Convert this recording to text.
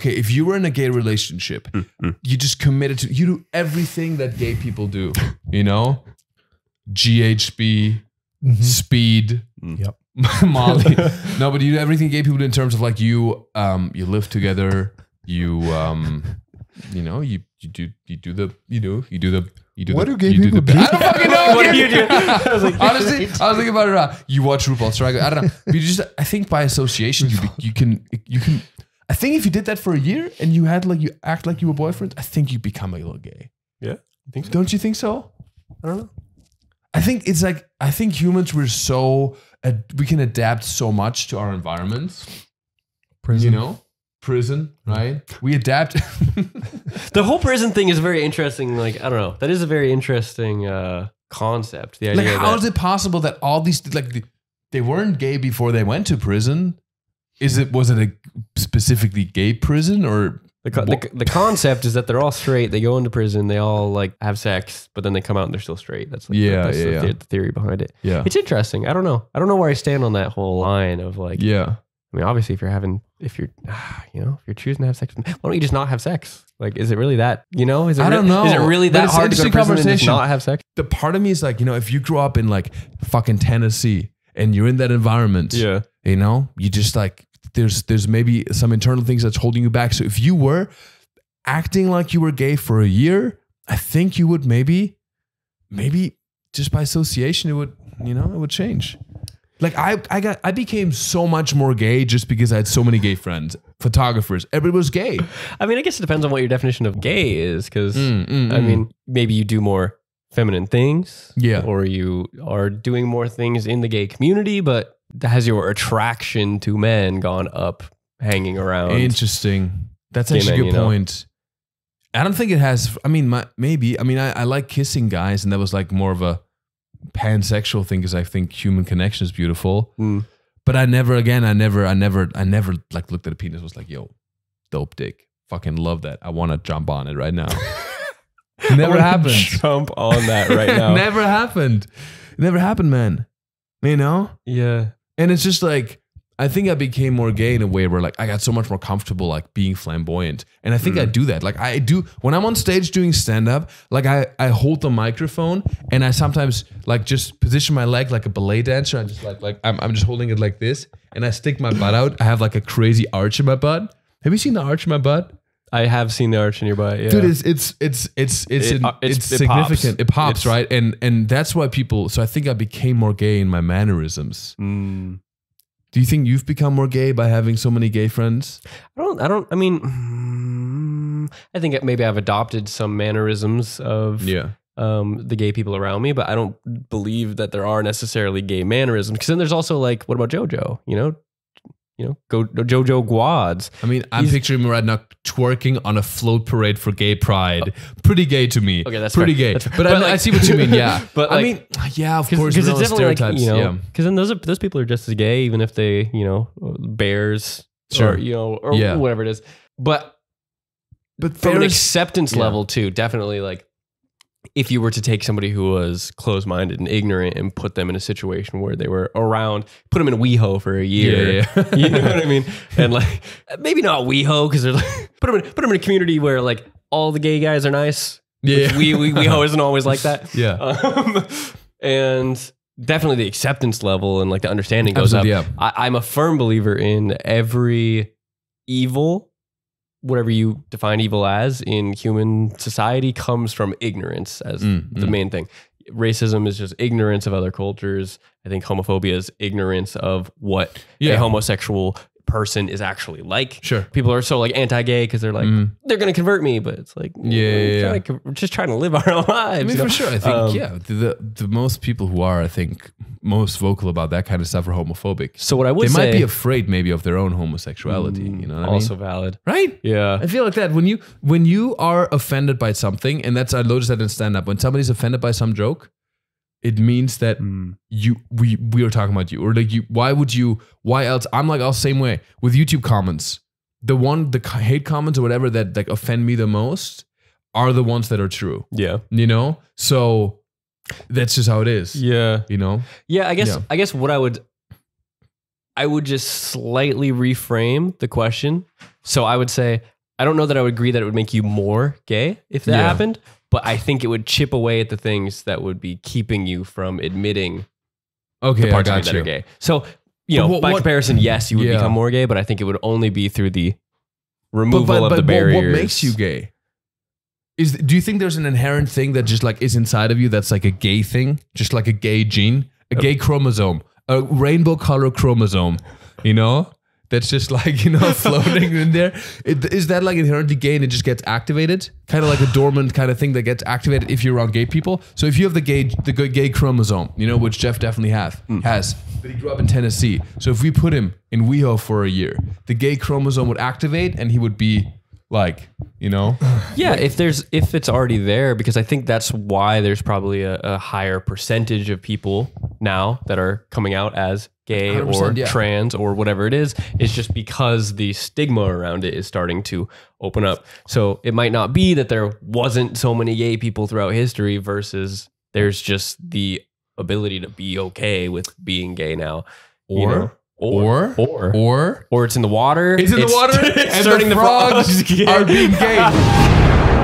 okay, if you were in a gay relationship, you just committed to, you do everything that gay people do, you know? GHB, speed, Molly. No, but you do everything gay people do in terms of like you live together, you know, you do the what do gay people do? I don't fucking know. What do you do? Honestly, I was thinking about it. You watch RuPaul's Strike. I don't know. But you just, I think by association, you can. I think if you did that for a year and you had like, you act like you were boyfriends, I think you become a little gay. Yeah, you think so? Don't you think so? I don't know. I think it's like, I think humans were so, we can adapt so much to our environments. Prison. You know? Prison, right? We adapt. The whole prison thing is very interesting. Like, I don't know. That is a very interesting concept. The idea Like, how that, is it possible that all these, like, they weren't gay before they went to prison? Was it a specifically gay prison or? the concept is that they're all straight. They go into prison. They all like have sex, but then they come out and they're still straight. That's like the theory behind it. Yeah, it's interesting. I don't know. I don't know where I stand on that whole line of like. Yeah. I mean, obviously, if you're choosing to have sex, why don't you just not have sex? Like, is it really that, you know? Is it I don't know. Is it really that hard to go to prison and just conversation. not have sex? The part of me is like, you know, if you grow up in like fucking Tennessee and you're in that environment, Yeah. you know, you just like, there's maybe some internal things that's holding you back. So if you were acting like you were gay for a year, I think you would maybe just by association, it would change. Like I became so much more gay just because I had so many gay friends, photographers. Everybody was gay. I mean, I guess it depends on what your definition of gay is, because I mean, maybe you do more feminine things, or you are doing more things in the gay community, but has your attraction to men gone up hanging around? Interesting. That's actually a good point. I don't think it has. I mean, maybe. I mean, I like kissing guys, and that was like more of a pansexual thing because I think human connection is beautiful. But I never like looked at a penis and was like, yo, dope dick. Fucking love that. I want to jump on it right now. Never happened. Jump on that right now. Never happened. Never happened, man. You know? Yeah. And it's just like, I think I became more gay in a way where like I got so much more comfortable like being flamboyant. And I think I do that. Like I do when I'm on stage doing stand-up, like I hold the microphone and I sometimes like just position my leg like a ballet dancer. I'm just like I'm just holding it like this and I stick my butt out. I have like a crazy arch in my butt. Have you seen the arch in my butt? I have seen the arch in your butt. Yeah. Dude, it's significant. It pops, right? And that's why people. So I think I became more gay in my mannerisms. Do you think you've become more gay by having so many gay friends? I mean, I think maybe I've adopted some mannerisms of the gay people around me, but I don't believe that there are necessarily gay mannerisms. Because then there's also like, what about JoJo? Go JoJo Guads. I mean, I'm picturing him right now twerking on a float parade for gay pride. Pretty gay to me. Okay, that's pretty fair. gay. That's fair. But I see what you mean. Yeah, but I mean, yeah, of course, because it's definitely stereotypes. Like, because then those people are just as gay, even if they bears, or whatever it is. But from an acceptance level too, definitely like. If you were to take somebody who was closed-minded and ignorant and put them in a situation where they were around, put them in WeHo for a year, you know what I mean? And like, maybe not WeHo because they're like, put them in a community where like all the gay guys are nice. Yeah, WeHo isn't always like that. Yeah, and definitely the acceptance level and like the understanding goes up. Yeah. I'm a firm believer in every evil. Whatever you define evil as in human society comes from ignorance as the main thing. Racism is just ignorance of other cultures. I think homophobia is ignorance of what a homosexual person is actually like. Sure. People are so like anti-gay because they're like, they're going to convert me, but it's like, we're just trying to live our lives. I mean, for sure. I think, the most people who are, I think, most vocal about that kind of stuff are homophobic. So what I would say, they might be afraid maybe of their own homosexuality. You know what I mean? Also valid. Right? Yeah. I feel like that when you are offended by something, and I noticed that in stand-up, when somebody's offended by some joke, it means that we are talking about you, or like why else? I'm like, same way with YouTube comments. The hate comments or whatever that like offend me the most are the ones that are true. Yeah. You know? So that's just how it is. Yeah. You know? Yeah, I guess what I would just slightly reframe the question. So I would say, I don't know that I would agree that it would make you more gay if that happened, but I think it would chip away at the things that would be keeping you from admitting the parts of you that are gay. So, by comparison, yes, you would become more gay, but I think it would only be through the removal of the barriers. What makes you gay? Do you think there's an inherent thing that just like is inside of you that's like a gay thing, just like a gay gene, a gay chromosome, a rainbow color chromosome, that's just like, floating in there? Is that like inherently gay and it just gets activated? Kind of like a dormant kind of thing that gets activated if you're around gay people. So if you have the gay chromosome, which Jeff definitely has, but he grew up in Tennessee. So if we put him in WeHo for a year, the gay chromosome would activate and he would be like, Yeah, if it's already there, because I think that's why there's probably a higher percentage of people now that are coming out as gay or trans or whatever it is. It's just because the stigma around it is starting to open up. So it might not be that there wasn't so many gay people throughout history versus there's just the ability to be okay with being gay now. Or it's in the water. It's in the water, and the frogs are being gay.